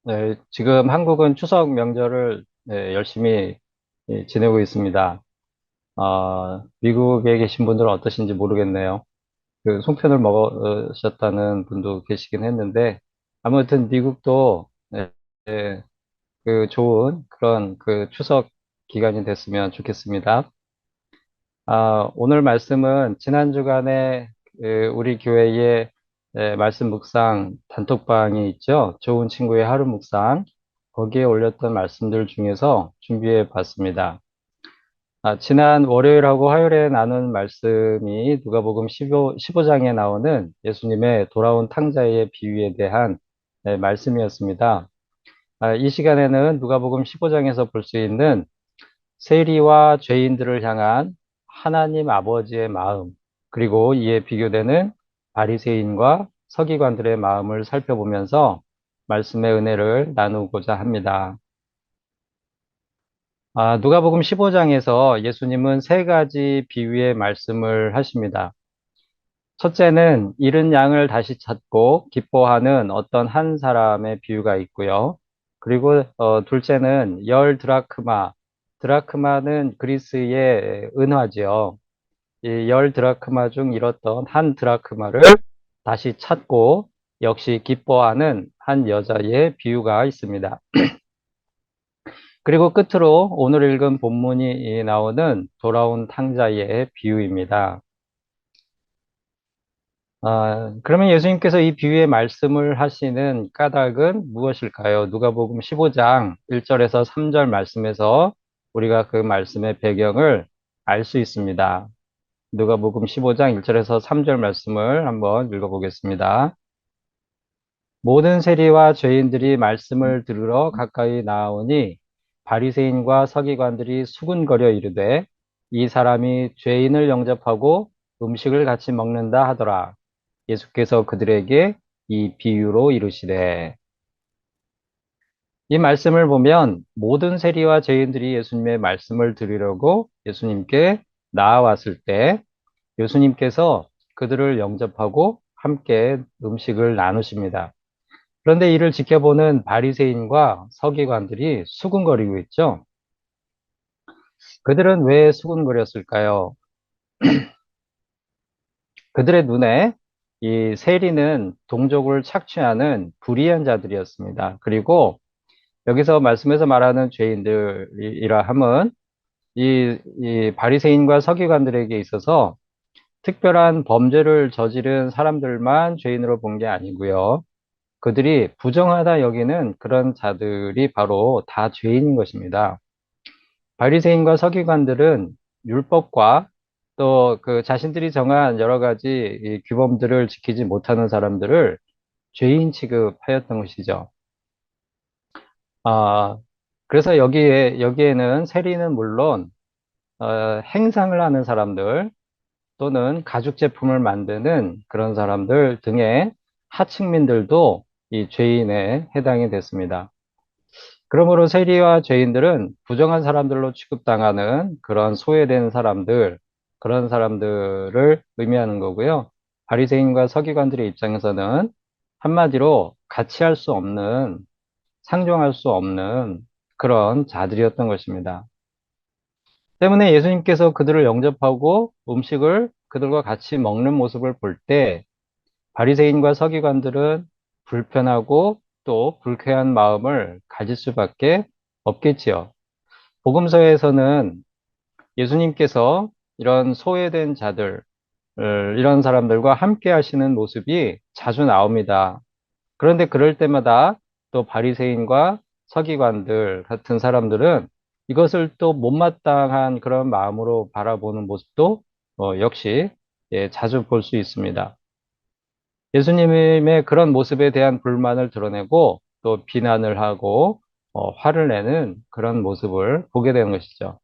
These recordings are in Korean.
네, 지금 한국은 추석 명절을 열심히 지내고 있습니다. 미국에 계신 분들은 어떠신지 모르겠네요. 그 송편을 먹으셨다는 분도 계시긴 했는데, 아무튼 미국도 그 좋은 그런 그 추석 기간이 됐으면 좋겠습니다. 오늘 말씀은 지난 주간에 우리 교회의 말씀 묵상 단톡방이 있죠. 좋은 친구의 하루 묵상. 거기에 올렸던 말씀들 중에서 준비해 봤습니다. 지난 월요일하고 화요일에 나눈 말씀이 누가복음 15장에 나오는 예수님의 돌아온 탕자의 비유에 대한 말씀이었습니다. 이 시간에는 누가복음 15장에서 볼 수 있는 세리와 죄인들을 향한 하나님 아버지의 마음, 그리고 이에 비교되는 바리새인과 서기관들의 마음을 살펴보면서 말씀의 은혜를 나누고자 합니다. 누가복음 15장에서 예수님은 세 가지 비유의 말씀을 하십니다. 첫째는 잃은 양을 다시 찾고 기뻐하는 어떤 한 사람의 비유가 있고요. 그리고 둘째는 열 드라크마, 드라크마는 그리스의 은화지요. 이 열 드라크마 중 잃었던 한 드라크마를 다시 찾고 역시 기뻐하는 한 여자의 비유가 있습니다. 그리고 끝으로 오늘 읽은 본문이 나오는 돌아온 탕자의 비유입니다. 그러면 예수님께서 이 비유의 말씀을 하시는 까닭은 무엇일까요? 누가복음 15장 1절에서 3절 말씀에서 우리가 그 말씀의 배경을 알 수 있습니다. 누가복음 15장 1절에서 3절 말씀을 한번 읽어보겠습니다. 모든 세리와 죄인들이 말씀을 들으러 가까이 나아오니 바리새인과 서기관들이 수군거려 이르되 이 사람이 죄인을 영접하고 음식을 같이 먹는다 하더라. 예수께서 그들에게 이 비유로 이르시되, 이 말씀을 보면 모든 세리와 죄인들이 예수님의 말씀을 들으려고 예수님께 나아왔을 때 예수님께서 그들을 영접하고 함께 음식을 나누십니다. 그런데 이를 지켜보는 바리새인과 서기관들이 수군거리고 있죠. 그들은 왜 수군거렸을까요? 그들의 눈에 이 세리는 동족을 착취하는 불의한 자들이었습니다. 그리고 여기서 말씀에서 말하는 죄인들이라 함은 이 바리새인과 서기관들에게 있어서 특별한 범죄를 저지른 사람들만 죄인으로 본 게 아니고요. 그들이 부정하다 여기는 그런 자들이 바로 다 죄인인 것입니다. 바리새인과 서기관들은 율법과 또 그 자신들이 정한 여러 가지 이 규범들을 지키지 못하는 사람들을 죄인 취급하였던 것이죠. 아, 그래서 여기에는 세리는 물론 행상을 하는 사람들 또는 가죽 제품을 만드는 그런 사람들 등의 하층민들도 이 죄인에 해당이 됐습니다. 그러므로 세리와 죄인들은 부정한 사람들로 취급당하는 그런 소외된 사람들, 그런 사람들을 의미하는 거고요. 바리새인과 서기관들의 입장에서는 한마디로 같이 할 수 없는, 상종할 수 없는 그런 자들이었던 것입니다. 때문에 예수님께서 그들을 영접하고 음식을 그들과 같이 먹는 모습을 볼 때 바리새인과 서기관들은 불편하고 또 불쾌한 마음을 가질 수밖에 없겠지요. 복음서에서는 예수님께서 이런 소외된 자들, 이런 사람들과 함께 하시는 모습이 자주 나옵니다. 그런데 그럴 때마다 또 바리새인과 서기관들 같은 사람들은 이것을 또 못마땅한 그런 마음으로 바라보는 모습도 역시 자주 볼 수 있습니다. 예수님의 그런 모습에 대한 불만을 드러내고 또 비난을 하고 화를 내는 그런 모습을 보게 되는 것이죠.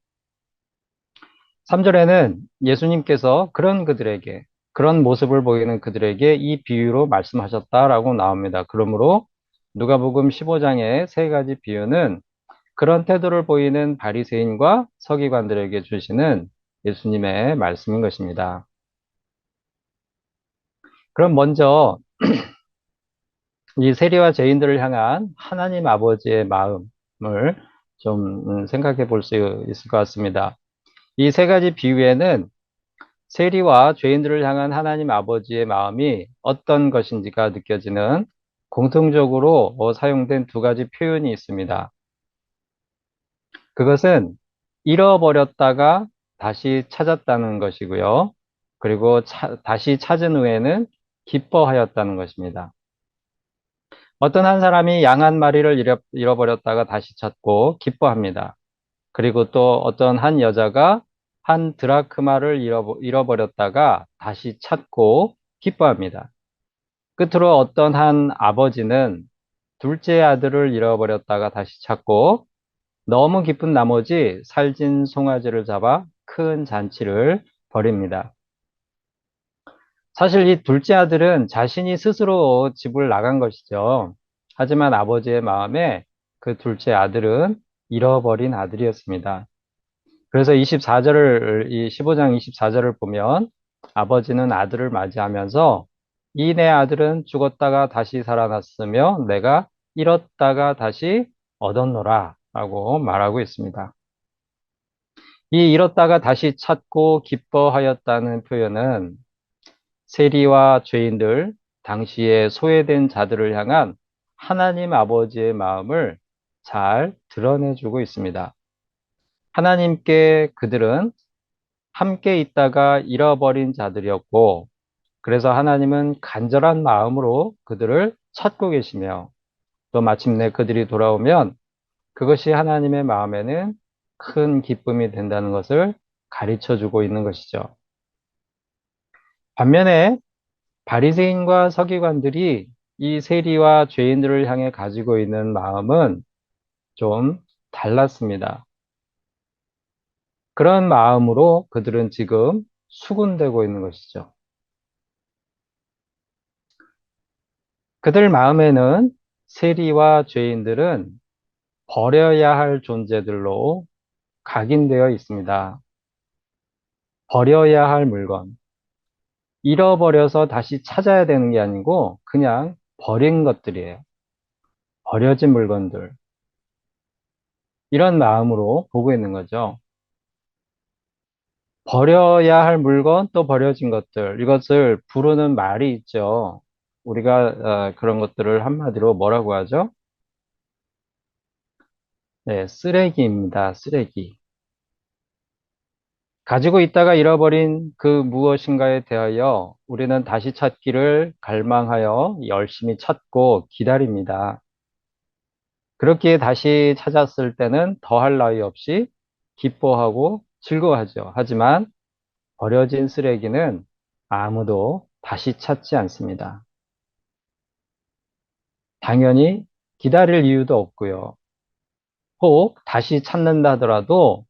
3절에는 예수님께서 그런 모습을 보이는 그들에게 이 비유로 말씀하셨다라고 나옵니다. 그러므로 누가복음 15장의 세 가지 비유는 그런 태도를 보이는 바리새인과 서기관들에게 주시는 예수님의 말씀인 것입니다. 그럼 먼저 이 세리와 죄인들을 향한 하나님 아버지의 마음을 좀 생각해 볼 수 있을 것 같습니다. 이 세 가지 비유에는 세리와 죄인들을 향한 하나님 아버지의 마음이 어떤 것인지가 느껴지는 공통적으로 사용된 두 가지 표현이 있습니다. 그것은 잃어버렸다가 다시 찾았다는 것이고요. 그리고 다시 찾은 후에는 기뻐하였다는 것입니다. 어떤 한 사람이 양 한 마리를 잃어버렸다가 다시 찾고 기뻐합니다. 그리고 또 어떤 한 여자가 한 드라크마를 잃어버렸다가 다시 찾고 기뻐합니다. 끝으로 어떤 한 아버지는 둘째 아들을 잃어버렸다가 다시 찾고 너무 기쁜 나머지 살진 송아지를 잡아 큰 잔치를 벌입니다. 사실 이 둘째 아들은 자신이 스스로 집을 나간 것이죠. 하지만 아버지의 마음에 그 둘째 아들은 잃어버린 아들이었습니다. 그래서 이 15장 24절을 보면 아버지는 아들을 맞이하면서 이 내 아들은 죽었다가 다시 살아났으며 내가 잃었다가 다시 얻었노라 라고 말하고 있습니다. 이 잃었다가 다시 찾고 기뻐하였다는 표현은 세리와 죄인들, 당시에 소외된 자들을 향한 하나님 아버지의 마음을 잘 드러내주고 있습니다. 하나님께 그들은 함께 있다가 잃어버린 자들이었고, 그래서 하나님은 간절한 마음으로 그들을 찾고 계시며, 또 마침내 그들이 돌아오면 그것이 하나님의 마음에는 큰 기쁨이 된다는 것을 가르쳐 주고 있는 것이죠. 반면에 바리새인과 서기관들이 이 세리와 죄인들을 향해 가지고 있는 마음은 좀 달랐습니다. 그런 마음으로 그들은 지금 수군되고 있는 것이죠. 그들 마음에는 세리와 죄인들은 버려야 할 존재들로 각인되어 있습니다. 버려야 할 물건. 잃어버려서 다시 찾아야 되는 게 아니고 그냥 버린 것들이에요. 버려진 물건들. 이런 마음으로 보고 있는 거죠. 버려야 할 물건 또 버려진 것들. 이것을 부르는 말이 있죠. 우리가 그런 것들을 한마디로 뭐라고 하죠? 네, 쓰레기입니다. 쓰레기. 가지고 있다가 잃어버린 그 무엇인가에 대하여 우리는 다시 찾기를 갈망하여 열심히 찾고 기다립니다. 그렇게 다시 찾았을 때는 더할 나위 없이 기뻐하고 즐거워하죠. 하지만 버려진 쓰레기는 아무도 다시 찾지 않습니다. 당연히 기다릴 이유도 없고요. 혹 다시 찾는다 하더라도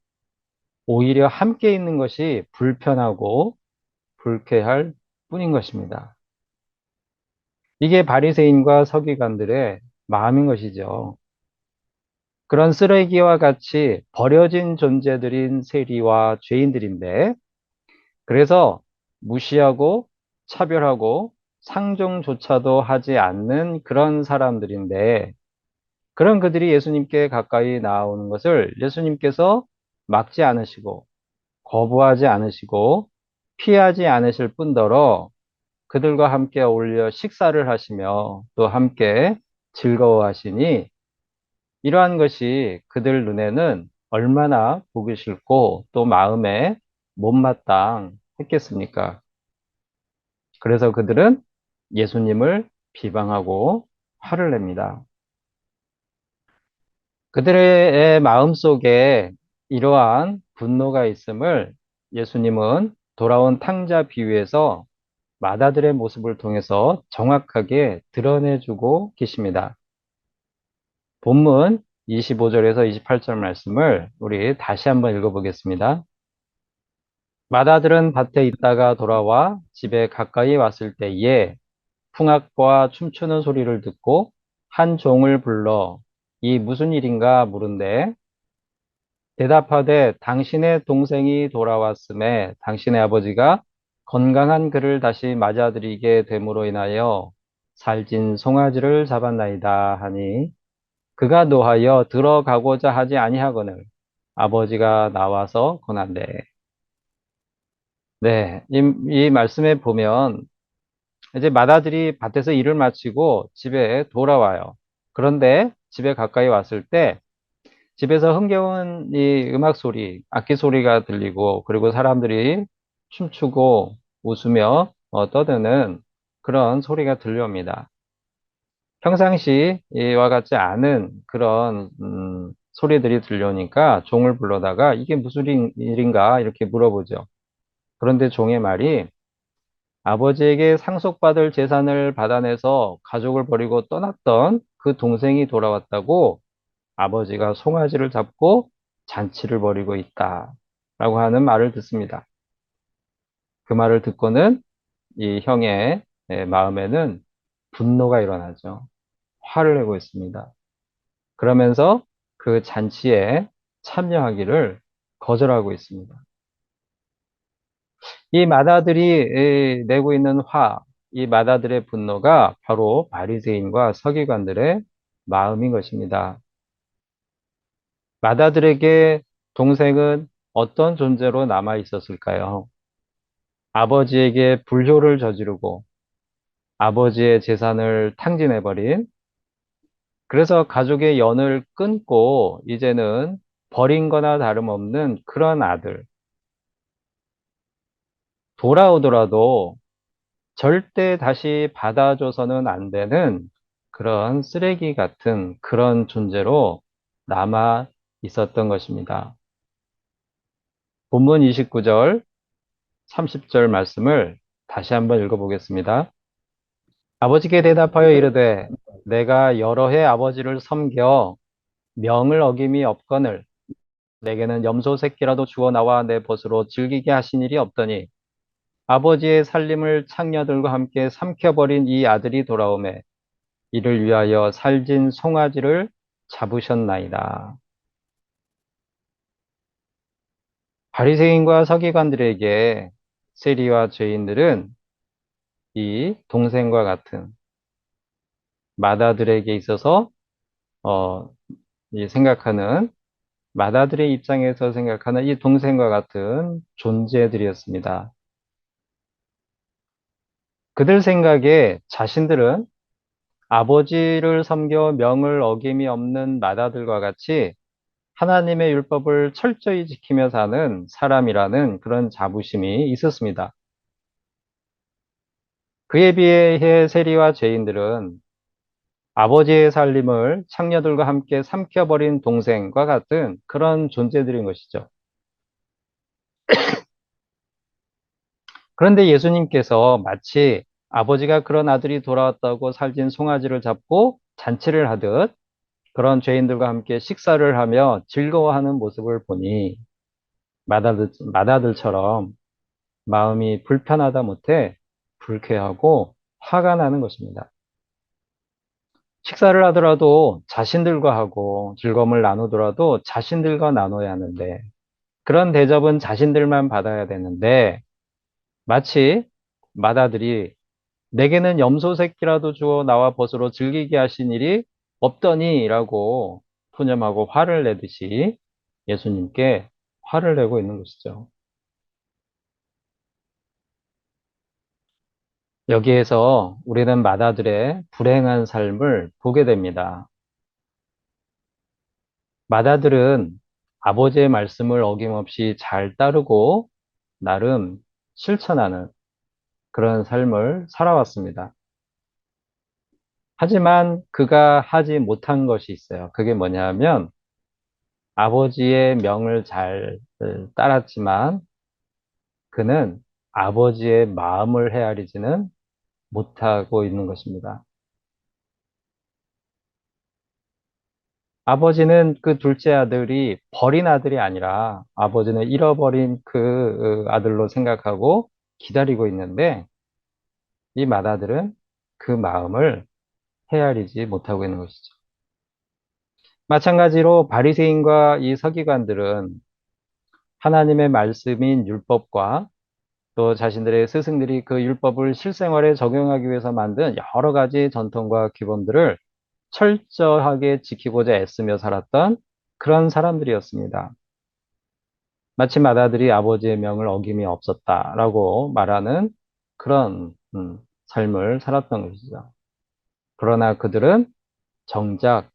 오히려 함께 있는 것이 불편하고 불쾌할 뿐인 것입니다. 이게 바리새인과 서기관들의 마음인 것이죠. 그런 쓰레기와 같이 버려진 존재들인 세리와 죄인들인데, 그래서 무시하고 차별하고 상종조차도 하지 않는 그런 사람들인데, 그런 그들이 예수님께 가까이 나오는 것을 예수님께서 막지 않으시고, 거부하지 않으시고, 피하지 않으실 뿐더러 그들과 함께 어울려 식사를 하시며 또 함께 즐거워하시니 이러한 것이 그들 눈에는 얼마나 보기 싫고 또 마음에 못마땅했겠습니까? 그래서 그들은 예수님을 비방하고 화를 냅니다. 그들의 마음속에 이러한 분노가 있음을 예수님은 돌아온 탕자 비유에서 마다들의 모습을 통해서 정확하게 드러내주고 계십니다. 본문 25절에서 28절 말씀을 우리 다시 한번 읽어보겠습니다. 마다들은 밭에 있다가 돌아와 집에 가까이 왔을 때에 풍악과 춤추는 소리를 듣고 한 종을 불러 이 무슨 일인가 물은데 대답하되 당신의 동생이 돌아왔음에 당신의 아버지가 건강한 그를 다시 맞아들이게 됨으로 인하여 살찐 송아지를 잡았나이다 하니 그가 노하여 들어가고자 하지 아니하거늘 아버지가 나와서 권한대. 네, 이 말씀에 보면 이제 맏아들이 밭에서 일을 마치고 집에 돌아와요. 그런데 집에 가까이 왔을 때 집에서 흥겨운 이 음악 소리, 악기 소리가 들리고 그리고 사람들이 춤추고 웃으며 떠드는 그런 소리가 들려옵니다. 평상시 이와 같지 않은 그런 소리들이 들려오니까 종을 불러다가 이게 무슨 일인가 이렇게 물어보죠. 그런데 종의 말이 아버지에게 상속받을 재산을 받아내서 가족을 버리고 떠났던 그 동생이 돌아왔다고 아버지가 송아지를 잡고 잔치를 벌이고 있다. 라고 하는 말을 듣습니다. 그 말을 듣고는 이 형의 마음에는 분노가 일어나죠. 화를 내고 있습니다. 그러면서 그 잔치에 참여하기를 거절하고 있습니다. 이 맏아들이 내고 있는 이 맏아들의 분노가 바로 바리새인과 서기관들의 마음인 것입니다. 맏아들에게 동생은 어떤 존재로 남아 있었을까요? 아버지에게 불효를 저지르고 아버지의 재산을 탕진해버린, 그래서 가족의 연을 끊고 이제는 버린 거나 다름없는 그런 아들. 돌아오더라도 절대 다시 받아줘서는 안 되는 그런 쓰레기 같은 그런 존재로 남아 있었던 것입니다. 본문 29절, 30절 말씀을 다시 한번 읽어보겠습니다. 아버지께 대답하여 이르되 내가 여러 해 아버지를 섬겨 명을 어김이 없거늘 내게는 염소 새끼라도 주어 나와 내 벗으로 즐기게 하신 일이 없더니 아버지의 살림을 창녀들과 함께 삼켜버린 이 아들이 돌아오매 이를 위하여 살진 송아지를 잡으셨나이다. 바리새인과 서기관들에게 세리와 죄인들은 이 동생과 같은 맏아들에게 있어서 어, 이 생각하는 맏아들의 입장에서 생각하는 이 동생과 같은 존재들이었습니다. 그들 생각에 자신들은 아버지를 섬겨 명을 어김이 없는 맏아들과 같이 하나님의 율법을 철저히 지키며 사는 사람이라는 그런 자부심이 있었습니다. 그에 비해 세리와 죄인들은 아버지의 살림을 창녀들과 함께 삼켜버린 동생과 같은 그런 존재들인 것이죠. 그런데 예수님께서 마치 아버지가 그런 아들이 돌아왔다고 살진 송아지를 잡고 잔치를 하듯 그런 죄인들과 함께 식사를 하며 즐거워하는 모습을 보니 맏아들처럼 마음이 불편하다 못해 불쾌하고 화가 나는 것입니다. 식사를 하더라도 자신들과 하고 즐거움을 나누더라도 자신들과 나눠야 하는데 그런 대접은 자신들만 받아야 되는데 마치 맏아들이 내게는 염소 새끼라도 주어 나와 벗으로 즐기게 하신 일이 없더니라고 푸념하고 화를 내듯이 예수님께 화를 내고 있는 것이죠. 여기에서 우리는 맏아들의 불행한 삶을 보게 됩니다. 맏아들은 아버지의 말씀을 어김없이 잘 따르고 나름 실천하는 그런 삶을 살아왔습니다. 하지만 그가 하지 못한 것이 있어요. 그게 뭐냐면 아버지의 명을 잘 따랐지만 그는 아버지의 마음을 헤아리지는 못하고 있는 것입니다. 아버지는 그 둘째 아들이 버린 아들이 아니라 아버지는 잃어버린 그 아들로 생각하고 기다리고 있는데 이 맏아들은 그 마음을 헤아리지 못하고 있는 것이죠. 마찬가지로 바리새인과 이 서기관들은 하나님의 말씀인 율법과 또 자신들의 스승들이 그 율법을 실생활에 적용하기 위해서 만든 여러 가지 전통과 규범들을 철저하게 지키고자 애쓰며 살았던 그런 사람들이었습니다. 마치 맏아들이 아버지의 명을 어김이 없었다라고 말하는 그런 삶을 살았던 것이죠. 그러나 그들은 정작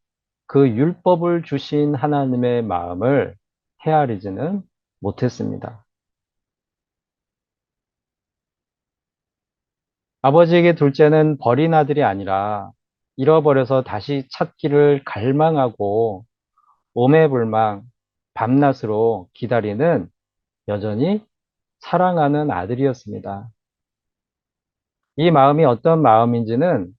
그 율법을 주신 하나님의 마음을 헤아리지는 못했습니다. 아버지에게 둘째는 버린 아들이 아니라 잃어버려서 다시 찾기를 갈망하고 오매불망 밤낮으로 기다리는 여전히 사랑하는 아들이었습니다. 이 마음이 어떤 마음인지는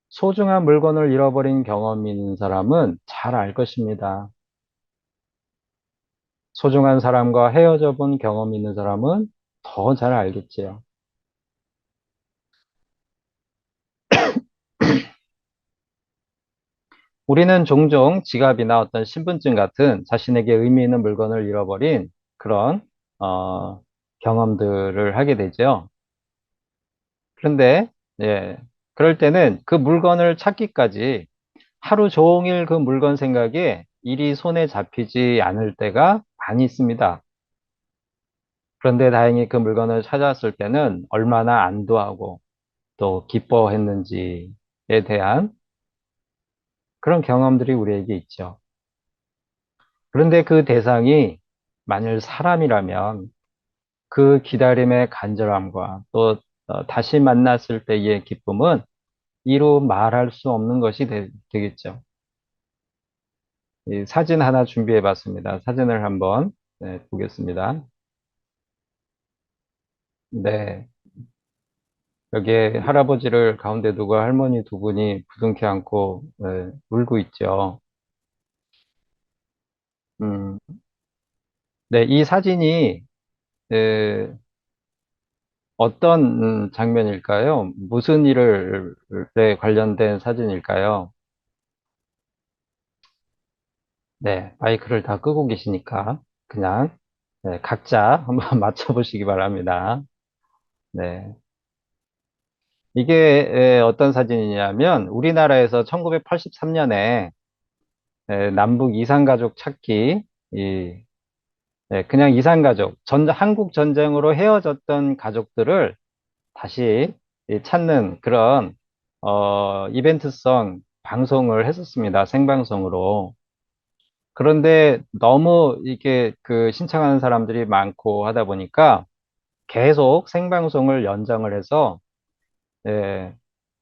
소중한 물건을 잃어버린 경험이 있는 사람은 잘 알 것입니다. 소중한 사람과 헤어져 본 경험이 있는 사람은 더 잘 알겠지요. 우리는 종종 지갑이나 어떤 신분증 같은 자신에게 의미 있는 물건을 잃어버린 그런 어, 경험들을 하게 되죠. 그런데 예, 그럴 때는 그 물건을 찾기까지 하루 종일 그 물건 생각에 일이 손에 잡히지 않을 때가 많이 있습니다. 그런데 다행히 그 물건을 찾았을 때는 얼마나 안도하고 또 기뻐했는지에 대한 그런 경험들이 우리에게 있죠. 그런데 그 대상이 만일 사람이라면 그 기다림의 간절함과 또 다시 만났을 때의 기쁨은 이루 말할 수 없는 것이 되겠죠. 이 사진 하나 준비해 봤습니다. 사진을 한번 보겠습니다. 네. 여기에 할아버지를 가운데 두고 할머니 두 분이 부둥켜 안고 울고 있죠. 음, 네, 이 사진이 에, 어떤 장면일까요? 무슨 일에 관련된 사진일까요? 네, 마이크를 다 끄고 계시니까 그냥 각자 한번 맞춰보시기 바랍니다. 네, 이게 어떤 사진이냐면 우리나라에서 1983년에 남북 이산가족 찾기, 그냥 이산가족, 한국 전쟁으로 헤어졌던 가족들을 다시 찾는 그런 이벤트성 방송을 했었습니다. 생방송으로. 그런데 너무 이게 그 신청하는 사람들이 많고 하다 보니까 계속 생방송을 연장을 해서 예,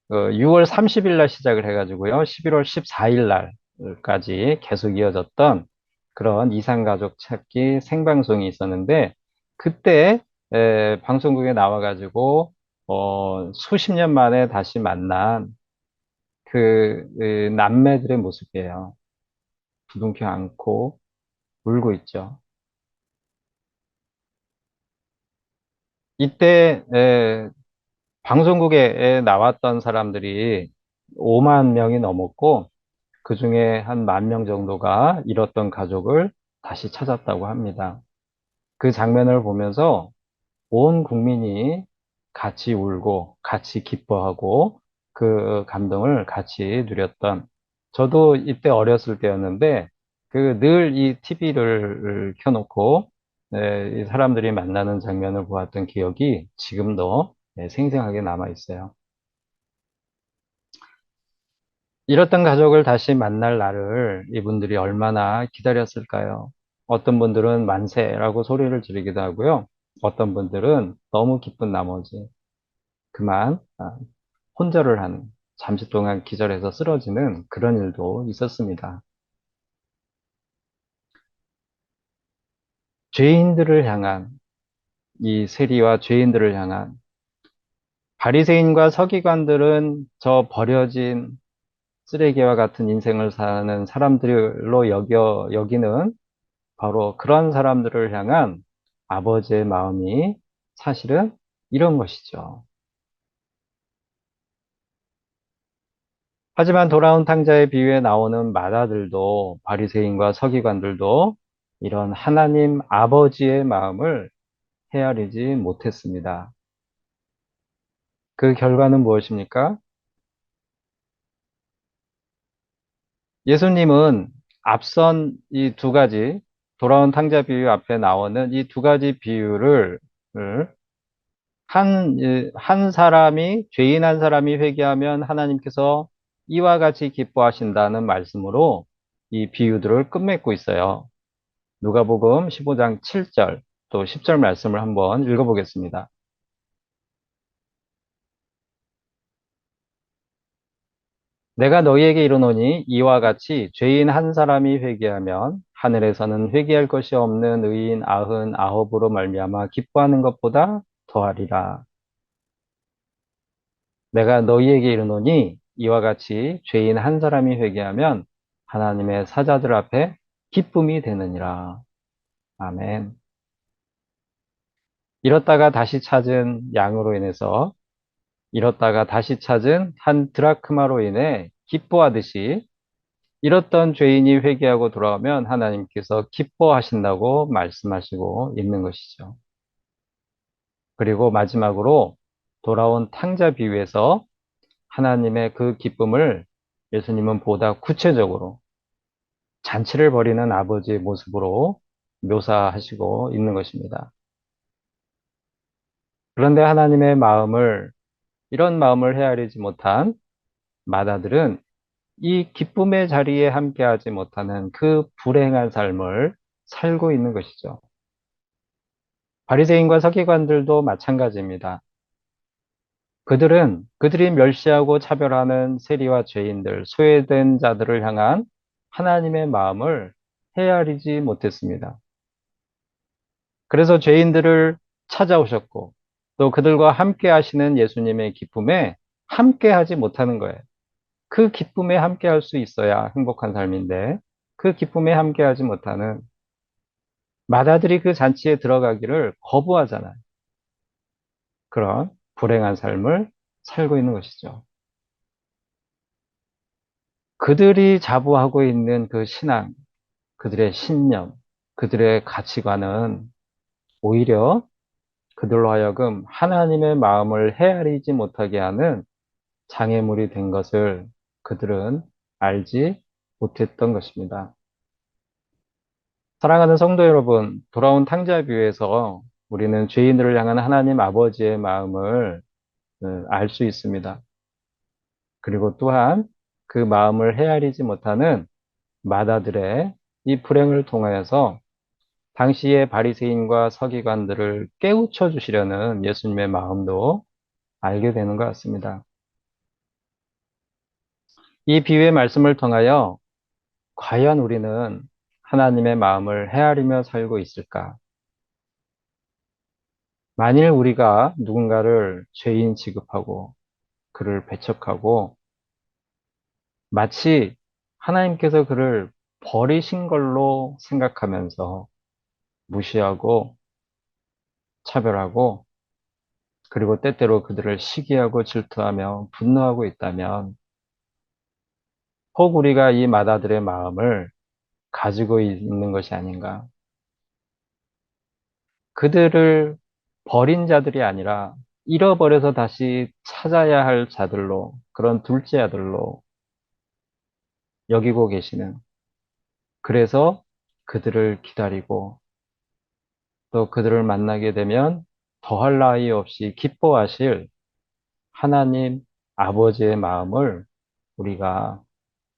6월 30일 날 시작을 해가지고요. 11월 14일 날까지 계속 이어졌던 그런 이산가족 찾기 생방송이 있었는데 그때 방송국에 나와가지고 수십 년 만에 다시 만난 그 남매들의 모습이에요. 부둥켜 안고 울고 있죠. 이때 방송국에 나왔던 사람들이 5만 명이 넘었고 그 중에 한 1만 명 정도가 잃었던 가족을 다시 찾았다고 합니다. 그 장면을 보면서 온 국민이 같이 울고 같이 기뻐하고 그 감동을 같이 누렸던 저도 이때 어렸을 때였는데 그 늘 이 TV를 켜놓고 이 사람들이 만나는 장면을 보았던 기억이 지금도 생생하게 남아 있어요. 잃었던 가족을 다시 만날 날을 이분들이 얼마나 기다렸을까요? 어떤 분들은 만세라고 소리를 지르기도 하고요. 어떤 분들은 너무 기쁜 나머지 그만 혼절을 하는 잠시 동안 기절해서 쓰러지는 그런 일도 있었습니다. 죄인들을 향한 이 세리와 죄인들을 향한 바리새인과 서기관들은 저 버려진 쓰레기와 같은 인생을 사는 사람들로 여기는 바로 그런 사람들을 향한 아버지의 마음이 사실은 이런 것이죠. 하지만 돌아온 탕자의 비유에 나오는 마다들도 바리새인과 서기관들도 이런 하나님 아버지의 마음을 헤아리지 못했습니다. 그 결과는 무엇입니까? 예수님은 앞선 이 두 가지, 돌아온 탕자 비유 앞에 나오는 이 두 가지 비유를 한 사람이, 죄인 한 사람이 회개하면 하나님께서 이와 같이 기뻐하신다는 말씀으로 이 비유들을 끝맺고 있어요. 누가복음 15장 7절 또 10절 말씀을 한번 읽어보겠습니다. 내가 너희에게 이르노니 이와 같이 죄인 한 사람이 회개하면 하늘에서는 회개할 것이 없는 의인 99으로 말미암아 기뻐하는 것보다 더하리라. 내가 너희에게 이르노니 이와 같이 죄인 한 사람이 회개하면 하나님의 사자들 앞에 기쁨이 되느니라. 아멘. 잃었다가 다시 찾은 양으로 인해서 잃었다가 다시 찾은 한 드라크마로 인해 기뻐하듯이 잃었던 죄인이 회개하고 돌아오면 하나님께서 기뻐하신다고 말씀하시고 있는 것이죠. 그리고 마지막으로 돌아온 탕자 비유에서 하나님의 그 기쁨을 예수님은 보다 구체적으로 잔치를 벌이는 아버지의 모습으로 묘사하시고 있는 것입니다. 그런데 하나님의 마음을, 이런 마음을 헤아리지 못한 마다들은 이 기쁨의 자리에 함께하지 못하는 그 불행한 삶을 살고 있는 것이죠. 바리새인과 서기관들도 마찬가지입니다. 그들은 그들이 멸시하고 차별하는 세리와 죄인들, 소외된 자들을 향한 하나님의 마음을 헤아리지 못했습니다. 그래서 죄인들을 찾아오셨고 또 그들과 함께 하시는 예수님의 기쁨에 함께 하지 못하는 거예요. 그 기쁨에 함께 할 수 있어야 행복한 삶인데 그 기쁨에 함께 하지 못하는 마다들이 그 잔치에 들어가기를 거부하잖아요. 그런 불행한 삶을 살고 있는 것이죠. 그들이 자부하고 있는 그 신앙, 그들의 신념, 그들의 가치관은 오히려 그들로 하여금 하나님의 마음을 헤아리지 못하게 하는 장애물이 된 것을 그들은 알지 못했던 것입니다. 사랑하는 성도 여러분, 돌아온 탕자비유에서 우리는 죄인들을 향한 하나님 아버지의 마음을 알 수 있습니다. 그리고 또한 그 마음을 헤아리지 못하는 마다들의 이 불행을 통하여서 당시의 바리새인과 서기관들을 깨우쳐 주시려는 예수님의 마음도 알게 되는 것 같습니다. 이 비유의 말씀을 통하여 과연 우리는 하나님의 마음을 헤아리며 살고 있을까? 만일 우리가 누군가를 죄인 취급하고 그를 배척하고 마치 하나님께서 그를 버리신 걸로 생각하면서 무시하고 차별하고 그리고 때때로 그들을 시기하고 질투하며 분노하고 있다면 혹 우리가 이 마다들의 마음을 가지고 있는 것이 아닌가. 그들을 버린 자들이 아니라 잃어버려서 다시 찾아야 할 자들로 그런 둘째 아들로 여기고 계시는 그래서 그들을 기다리고 또 그들을 만나게 되면 더할 나위 없이 기뻐하실 하나님 아버지의 마음을 우리가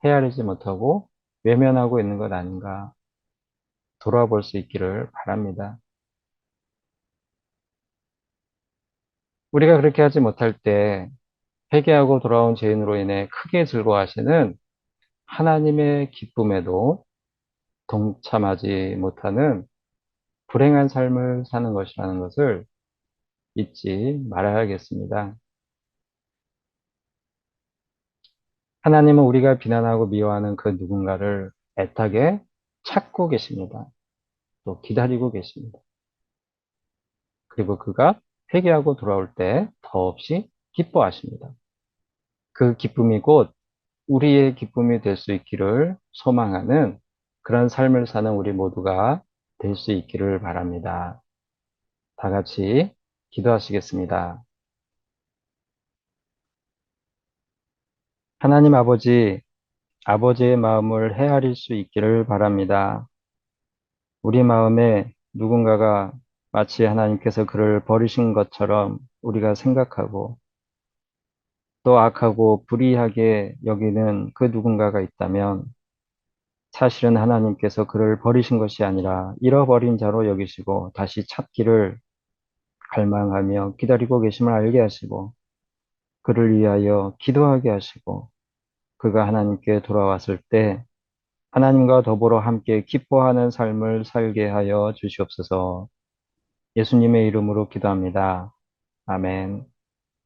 헤아리지 못하고 외면하고 있는 것 아닌가 돌아볼 수 있기를 바랍니다. 우리가 그렇게 하지 못할 때 회개하고 돌아온 죄인으로 인해 크게 즐거워하시는 하나님의 기쁨에도 동참하지 못하는 불행한 삶을 사는 것이라는 것을 잊지 말아야겠습니다. 하나님은 우리가 비난하고 미워하는 그 누군가를 애타게 찾고 계십니다. 또 기다리고 계십니다. 그리고 그가 회개하고 돌아올 때 더없이 기뻐하십니다. 그 기쁨이 곧 우리의 기쁨이 될 수 있기를 소망하는 그런 삶을 사는 우리 모두가 될 수 있기를 바랍니다. 다 같이 기도하시겠습니다. 하나님 아버지, 아버지의 마음을 헤아릴 수 있기를 바랍니다. 우리 마음에 누군가가 마치 하나님께서 그를 버리신 것처럼 우리가 생각하고 또 악하고 불의하게 여기는 그 누군가가 있다면 사실은 하나님께서 그를 버리신 것이 아니라 잃어버린 자로 여기시고 다시 찾기를 갈망하며 기다리고 계심을 알게 하시고 그를 위하여 기도하게 하시고 그가 하나님께 돌아왔을 때 하나님과 더불어 함께 기뻐하는 삶을 살게 하여 주시옵소서. 예수님의 이름으로 기도합니다. 아멘.